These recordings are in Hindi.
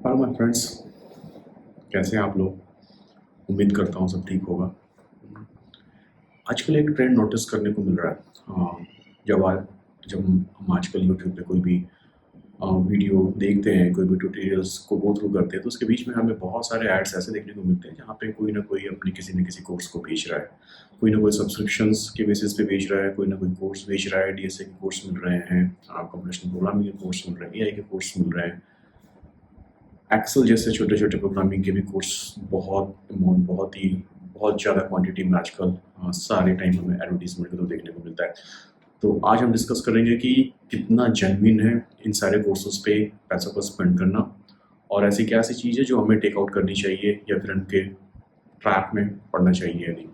हेलो माय फ्रेंड्स, कैसे हैं आप लोग। उम्मीद करता हूँ सब ठीक होगा। आजकल एक ट्रेंड नोटिस करने को मिल रहा है। जब हम आजकल यूट्यूब पे कोई भी वीडियो देखते हैं, कोई भी ट्यूटोरियल्स को गो थ्रू करते हैं, तो उसके बीच में हमें बहुत सारे एड्स ऐसे देखने को मिलते हैं जहाँ पे कोई ना कोई अपनी किसी न किसी कोर्स को बेच रहा है। कोई ना कोई सब्सक्रिप्शंस के बेसिस पे बेच रहा है, कोई ना कोई कोर्स बेच रहा है। डीएसए के कोर्स मिल रहे हैं, कंप्यूटेशनल प्रोग्रामिंग के कोर्स मिल रहे हैं, एआई के कोर्स मिल रहे हैं, एक्सेल जैसे छोटे छोटे प्रोग्रामिंग के भी कोर्स बहुत ज़्यादा क्वांटिटी में आजकल सारे टाइम हमें एडवर्टीजमेंट के थ्रू देखने को मिलता है। तो आज हम डिस्कस करेंगे कि कितना जेन्युइन है इन सारे कोर्सेज पे पैसों को स्पेंड करना, और ऐसी क्या ऐसी चीज़ है जो हमें टेक आउट करनी चाहिए या फिर उनके ट्रैप में पड़ना चाहिए या नहीं।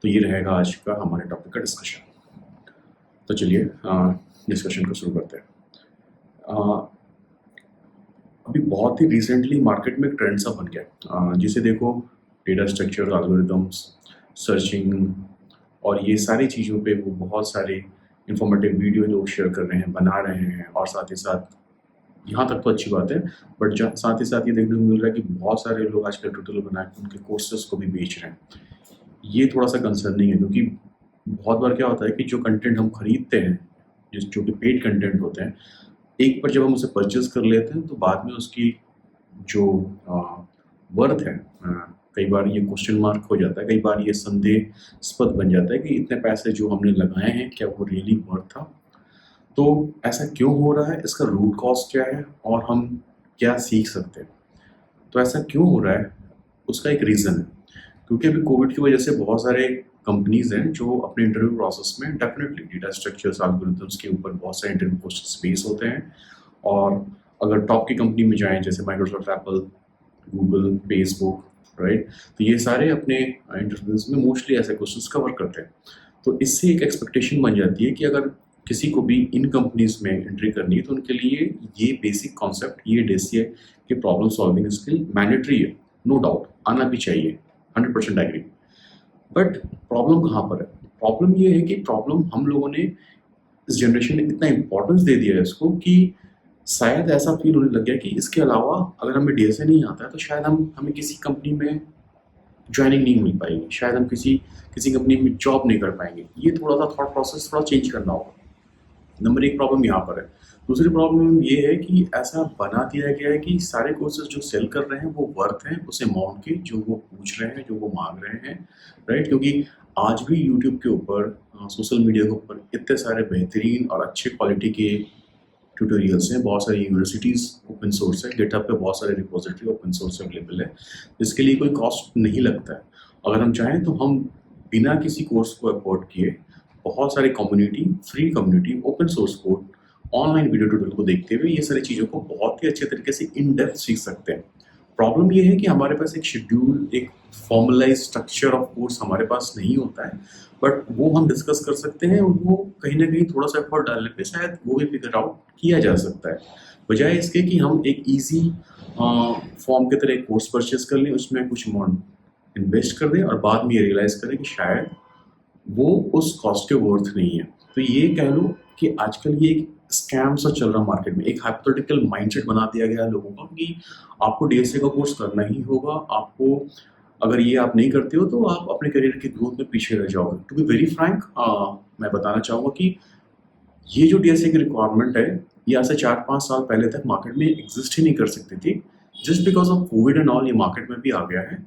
तो ये रहेगा आज का हमारे टॉपिक का डिस्कशन। तो चलिए डिस्कशन को शुरू करते हैं। अभी बहुत ही रिसेंटली मार्केट में एक ट्रेंड सा बन गया, जिसे देखो डेटा स्ट्रक्चर, एल्गोरिदम्स, सर्चिंग और ये सारी चीज़ों पे वो बहुत सारे इंफॉर्मेटिव वीडियो लोग शेयर कर रहे हैं, बना रहे हैं। और साथ ही साथ यहाँ तक तो अच्छी बात है, बट साथ ही साथ ये देखने को मिल रहा है कि बहुत सारे लोग आजकल ट्यूटोरियल बना के उनके कोर्सेज को भी बेच रहे हैं। ये थोड़ा सा कंसर्निंग है, क्योंकि बहुत बार क्या होता है कि जो कंटेंट हम खरीदते हैं, जो कि पेड कंटेंट होते हैं, एक बार जब हम उसे परचेज कर लेते हैं तो बाद में उसकी जो वर्थ है, कई बार ये क्वेश्चन मार्क हो जाता है, कई बार ये संदेहास्पद बन जाता है कि इतने पैसे जो हमने लगाए हैं क्या वो रियली वर्थ था। तो ऐसा क्यों हो रहा है, इसका रूट कॉज क्या है और हम क्या सीख सकते हैं। तो ऐसा क्यों हो रहा है, उसका एक रीज़न है। क्योंकि अभी कोविड की वजह से बहुत सारे कंपनीज हैं जो अपने इंटरव्यू प्रोसेस में डेफिनेटली डेटा स्ट्रक्चर्स, एल्गोरिथम्स के ऊपर बहुत सारे इंटरव्यू क्वेश्चंस बेस होते हैं। और अगर टॉप की कंपनी में जाएं, जैसे Microsoft, Apple, Google, Facebook, right, तो ये सारे अपने इंटरव्यूज में मोस्टली ऐसे क्वेश्चंस कवर करते हैं। तो इससे एक एक्सपेक्टेशन बन जाती है कि अगर किसी को भी इन कंपनीज में एंट्री करनी है तो उनके लिए ये बेसिक कॉन्सेप्ट, ये डीएसए की प्रॉब्लम सॉल्विंग स्किल मैंडेटरी है, नो डाउट आना भी चाहिए, 100% एग्री। बट प्रॉब्लम कहाँ पर है? प्रॉब्लम ये है कि प्रॉब्लम हम लोगों ने, इस जनरेशन ने इतना इंपॉर्टेंस दे दिया है इसको कि शायद ऐसा फील होने लग गया कि इसके अलावा अगर हमें डीएसए नहीं आता है तो शायद हमें किसी कंपनी में ज्वाइनिंग नहीं मिल पाएगी, शायद हम किसी किसी कंपनी में जॉब नहीं कर पाएंगे। ये थोड़ा सा थॉट प्रोसेस थोड़ा चेंज करना होगा। नंबर एक प्रॉब्लम यहाँ पर है। दूसरी प्रॉब्लम ये है कि ऐसा बना दिया गया है कि सारे कोर्सेज जो सेल कर रहे हैं वो वर्थ हैं उस अमाउंट के जो वो पूछ रहे हैं, जो वो मांग रहे हैं, राइट। क्योंकि आज भी यूट्यूब के ऊपर, सोशल मीडिया के ऊपर इतने सारे बेहतरीन और अच्छे क्वालिटी के ट्यूटोरियल्स हैं, बहुत सारी यूनिवर्सिटीज़ ओपन सोर्स है, गिटहब पे बहुत सारे रिपोजिटरी ओपन सोर्स अवेलेबल है, जिसके लिए कोई कॉस्ट नहीं लगता है। अगर हम चाहें तो हम बिना किसी कोर्स को अफोर्ड किए बहुत सारी community, free community, open source code, online video tutorial को देखते हुए ये सारी चीज़ों को बहुत ही अच्छे तरीके से इन डेप्थ सीख सकते हैं। प्रॉब्लम ये है कि हमारे पास एक शेड्यूल, एक फॉर्मलाइज स्ट्रक्चर ऑफ कोर्स हमारे पास नहीं होता है, बट वो हम डिस्कस कर सकते हैं और वो कहीं ना कहीं थोड़ा सा एफर्ट डालने पे शायद वो भी फिगर आउट किया जा सकता है, बजाय इसके कि हम एक ईजी फॉर्म की तरह एक कोर्स परचेज कर लें, उसमें कुछ अमाउंट इन्वेस्ट कर दें और बाद में ये रियलाइज़ करें कि शायद वो उस कॉस्ट के वर्थ नहीं है। तो ये कह लो कि आजकल ये एक स्कैम सा चल रहा मार्केट में, एक हाइपोथेटिकल माइंडसेट बना दिया गया है लोगों का कि आपको डीएसए का कोर्स करना ही होगा, आपको अगर ये आप नहीं करते हो तो आप अपने करियर की ग्रोथ में पीछे रह जाओगे। टू बी वेरी फ्रैंक, मैं बताना चाहूँगा कि ये जो डीएसए की रिक्वायरमेंट है, ये आज से 4-5 साल पहले तक मार्केट में एग्जिस्ट ही नहीं कर सकती थी। Just because of Covid and all ये मार्केट में भी आ गया है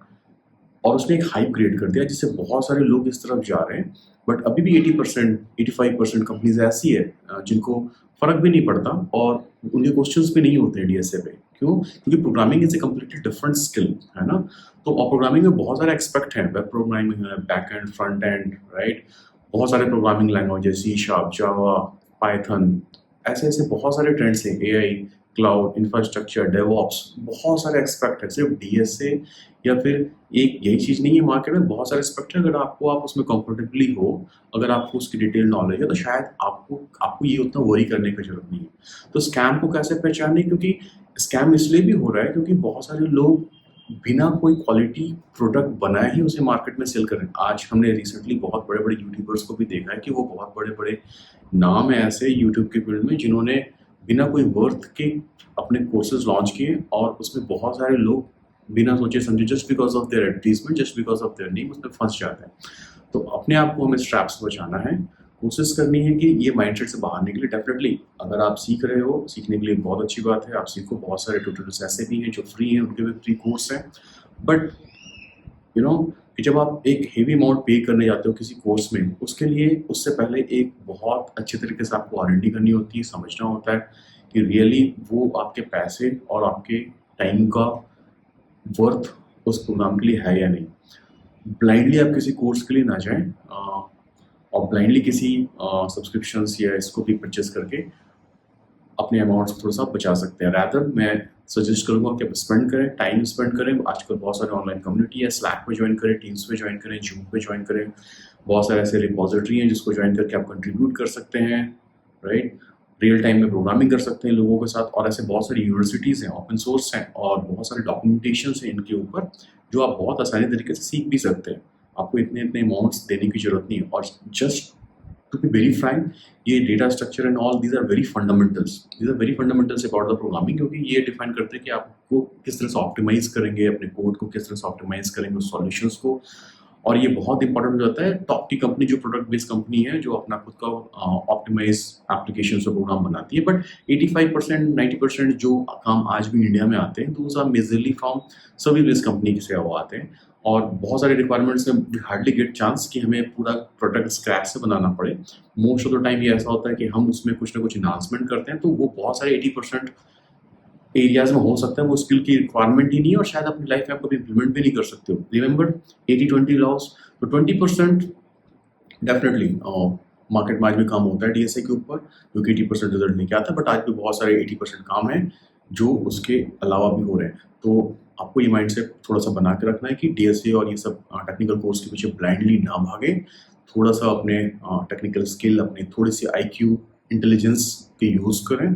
और उसने एक हाइप क्रिएट कर दिया जिससे बहुत सारे लोग इस तरफ जा रहे हैं। बट अभी भी 80%, 85% कंपनीज ऐसी है जिनको फर्क भी नहीं पड़ता और उनके क्वेश्चंस भी नहीं होते हैं डीएसए पे। क्यों? क्योंकि programming is a completely different skill, है ना। तो और प्रोग्रामिंग में बहुत सारे एक्सपेक्ट हैं, वेब प्रोग्रामिंग है, back and, front end, right. बहुत सारे प्रोग्रामिंग लैंग्वेज, सी शार्प, जावा, पाइथन, ऐसे ऐसे बहुत सारे ट्रेंड्स हैं, एआई, क्लाउड, इंफ्रास्ट्रक्चर, डेवऑप्स, बहुत सारे एक्सपेक्ट है। सिर्फ डीएसए या फिर एक यही चीज़ नहीं है, मार्केट में बहुत सारे स्पेक्टर। अगर आप उसमें कंफर्टेबली हो, अगर आपको उसकी डिटेल नॉलेज है तो शायद आपको ये उतना वरी करने की जरूरत नहीं है। तो स्कैम को कैसे पहचाने? क्योंकि स्कैम इसलिए भी हो रहा है क्योंकि बहुत सारे लोग बिना कोई क्वालिटी प्रोडक्ट बनाए ही उसे मार्केट में सेल कर रहे हैं। आज हमने रिसेंटली बहुत बड़े बड़े यूट्यूबर्स को भी देखा है कि वो बहुत बड़े बड़े नाम है ऐसे यूट्यूब के फील्ड में जिन्होंने बिना कोई वर्थ के अपने कोर्सेज लॉन्च किए और उसमें बहुत सारे लोग बिना सोचे समझे just because of their advertisement, just because of their name उसमें फंस जाते हैं। तो अपने आप को हमें स्ट्रैप से बचाना है, कोशिश करनी है कि ये माइंडसेट से बाहर निकले। डेफिनेटली अगर आप सीख रहे हो, सीखने के लिए बहुत अच्छी बात है, आप सीखो। बहुत सारे ट्यूटोरियल्स ऐसे भी हैं जो फ्री हैं, उनके भी फ्री कोर्स हैं। बट यू नो कि जब आप एक हेवी अमाउंट पे करने जाते हो किसी कोर्स में, उसके लिए उससे पहले एक बहुत अच्छे तरीके से आपको R&D करनी होती है, समझना होता है कि रियली वो आपके पैसे और आपके टाइम का वर्थ उस प्रोग्राम के लिए है या नहीं। ब्लाइंडली आप किसी कोर्स के लिए ना जाएं, और ब्लाइंडली किसी सब्सक्रिप्शंस या इसको भी परचेस करके अपने अमाउंट्स थोड़ा सा बचा सकते हैं। रैदर मैं सजेस्ट करूँगा कि आप स्पेंड करें, टाइम स्पेंड करें। आजकल बहुत सारे ऑनलाइन कम्युनिटी है, स्लैक पे ज्वाइन करें, टीम्स पे ज्वाइन करें, जूम पे ज्वाइन करें। बहुत सारे ऐसे रिपोजिटरी हैं जिसको ज्वाइन करके आप कंट्रीब्यूट कर सकते हैं, राइट। रियल टाइम में प्रोग्रामिंग कर सकते हैं लोगों के साथ। और ऐसे बहुत सारी यूनिवर्सिटीज़ हैं, ओपन सोर्स हैं, और बहुत सारे डॉक्यूमेंटेशन हैं इनके ऊपर, जो आप बहुत आसानी तरीके से सीख भी सकते हैं। आपको इतने इतने अमाउंट्स देने की जरूरत नहीं है। और just to be very frank, ये data structure and all these are very fundamentals, these are very fundamentals about the programming, क्योंकि ये डिफाइन करते हैं कि आपको किस तरह से ऑप्टिमाइज करेंगे अपने कोड को, किस तरह से ऑप्टिमाइज करेंगे उस सॉल्यूशंस को। और ये बहुत इंपॉर्टेंट हो जाता है टॉप टी कंपनी जो प्रोडक्ट बेस्ड कंपनी है, जो अपना खुद का ऑप्टिमाइज एप्लीकेशन से प्रोग्राम बनाती है। बट 85% 90% जो काम आज भी इंडिया में आते हैं, those are majorly from service based company से वो आते हैं। और बहुत सारे रिक्वायरमेंट्स में वी हार्डली गेट चांस कि हमें पूरा प्रोडक्ट स्क्रैच से बनाना पड़े। मोस्ट ऑफ द टाइम ये ऐसा होता है कि हम उसमें कुछ ना कुछ इन्हांसमेंट करते हैं, तो वो बहुत सारे 80% एरियाज में हो सकता है वो स्किल की रिक्वायरमेंट ही नहीं है, और शायद अपनी लाइफ में आप कभी इम्प्लीमेंट भी नहीं कर सकते हो। Remember 80-20 loss. तो 20% डेफिनेटली मार्केट में आज भी काम होता है डीएसए के ऊपर, जो कि 80% रिजल्ट नहीं आता। बट आज भी बहुत सारे 80% काम है जो उसके अलावा भी हो रहे हैं। तो आपको ये माइंडसेट थोड़ा सा बना के रखना है कि डीएसए और ये सब टेक्निकल कोर्स के पीछे ब्लाइंडली ना भागे। थोड़ा सा अपने टेक्निकल स्किल, अपनी थोड़ी सी IQ इंटेलिजेंस के यूज़ करें,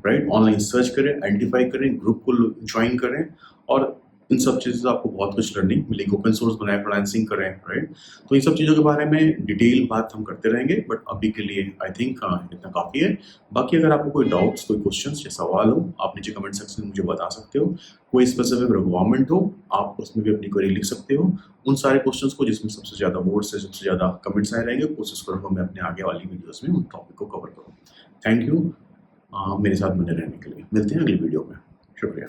राइट। ऑनलाइन सर्च करें, आइडेंटिफाई करें, ग्रुप को ज्वाइन करें, और इन सब चीज़ों से आपको बहुत कुछ लर्निंग मिलेगी। ओपन सोर्स बनाए, फ्रीलांसिंग करें, राइट। तो इन सब चीज़ों के बारे में डिटेल बात हम करते रहेंगे, बट अभी के लिए आई थिंक इतना काफ़ी है। बाकी अगर आपको कोई डाउट्स, कोई क्वेश्चंस या सवाल हो, आप नीचे कमेंट सेक्शन में मुझे बता सकते हो। कोई स्पेसिफिक रिक्वायरमेंट हो, आप उसमें भी अपनी क्वेरी लिख सकते हो। उन सारे क्वेश्चंस को जिसमें सबसे ज़्यादा वर्ड्स है, सबसे ज़्यादा कमेंट्स आए रहेंगे, कोशिश करूँगा मैं अपने आगे वाली वीडियोज़ में उन टॉपिक को कवर करूँ। थैंक यू मेरे साथ बने रहने के लिए। मिलते हैं अगली वीडियो में। शुक्रिया।